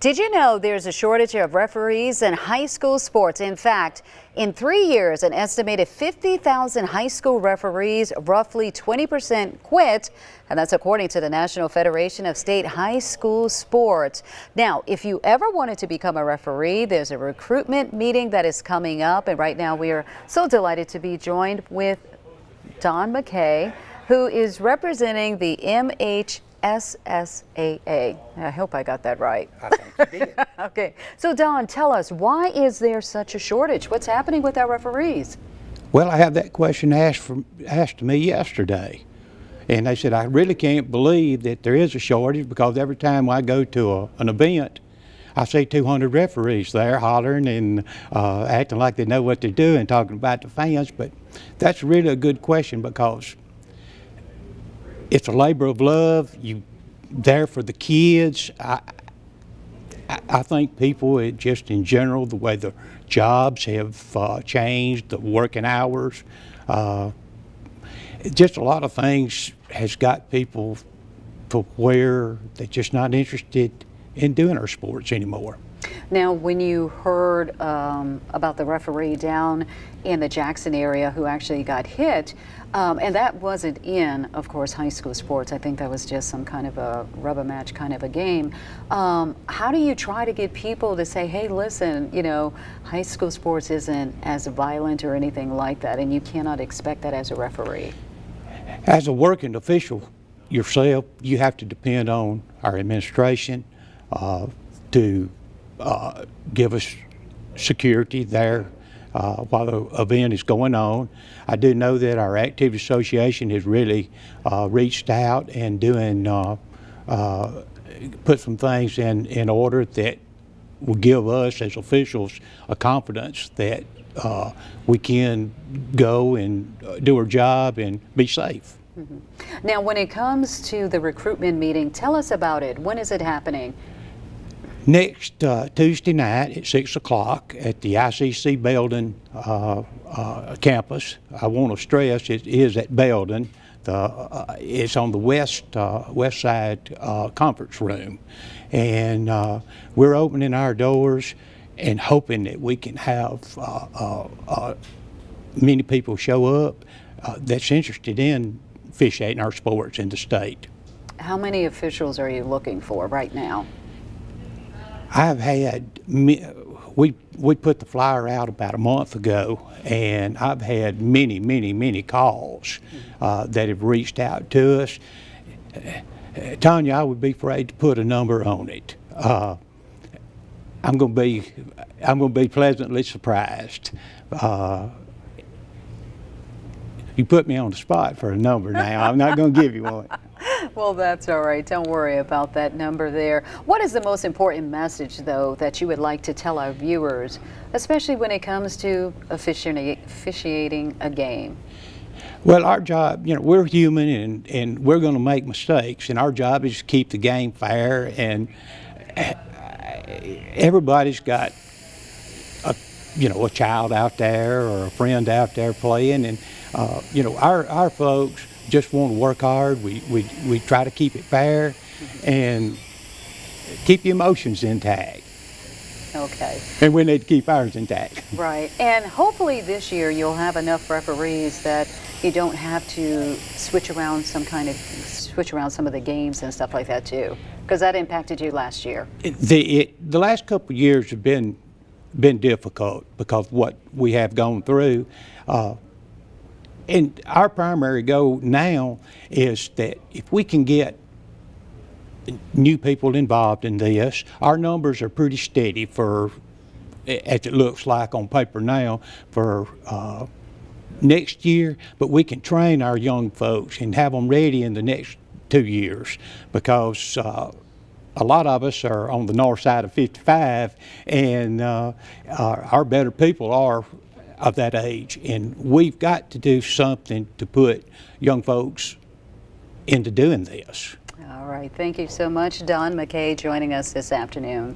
Did you know there's a shortage of referees in high school sports? In fact, in 3 years, an estimated 50,000 high school referees, roughly 20% quit, and that's according to the National Federation of State High School Sports. Now, if you ever wanted to become a referee, there's a recruitment meeting that is coming up, and right now we are so delighted to be joined with McKay, who is representing the MHSAA. I hope I got that right. I think you did. Okay. So Don, tell us, why is there such a shortage? What's happening with our referees? Well, I had that question asked to me yesterday. And they said, I really can't believe that there is a shortage, because every time I go to an event, I see 200 referees there hollering and acting like they know what they're doing, talking about the fans. But that's really a good question, because it's a labor of love. You there for the kids. I think people, just in general, the way the jobs have changed, the working hours, just a lot of things has got people to where they're just not interested in doing our sports anymore. Now, when you heard about the referee down in the Jackson area who actually got hit, and that wasn't in, of course, high school sports. I think that was just some kind of a rubber match kind of a game. How do you try to get people to say, hey, listen, you know, high school sports isn't as violent or anything like that, and you cannot expect that as a referee? As a working official yourself, you have to depend on our administration to give us security there while the event is going on. I do know that our Activity Association has really reached out and put some things in order that will give us as officials a confidence that we can go and do our job and be safe. Mm-hmm. Now, when it comes to the recruitment meeting, tell us about it. When is it happening? Next Tuesday night at 6 o'clock at the ICC Belden campus. I want to stress it is at Belden. It's on the west side conference room. And we're opening our doors and hoping that we can have many people show up that's interested in officiating our sports in the state. How many officials are you looking for right now? I've had, we put the flyer out about a month ago, and I've had many calls that have reached out to us. Tanya, I would be afraid to put a number on it. I'm going to be pleasantly surprised. You put me on the spot for a number now. I'm not going to give you one. Well, that's all right. Don't worry about that number there. What is the most important message, though, that you would like to tell our viewers, especially when it comes to officiating a game? Well, our job, you know, we're human and we're going to make mistakes, and our job is to keep the game fair, and everybody's got a child out there or a friend out there playing, and our folks just want to work hard. We try to keep it fair and keep the emotions intact. Okay. And we need to keep ours intact. Right. And hopefully this year you'll have enough referees that you don't have to switch around some of the games and stuff like that too, because that impacted you last year. The last couple of years have been difficult because of what we have gone through. And our primary goal now is that if we can get new people involved in this, our numbers are pretty steady for, as it looks like on paper now, for next year, but we can train our young folks and have them ready in the next 2 years, because a lot of us are on the north side of 55, and our better people are of that age, and we've got to do something to put young folks into doing this. All right. Thank you so much, Don McKay, joining us this afternoon.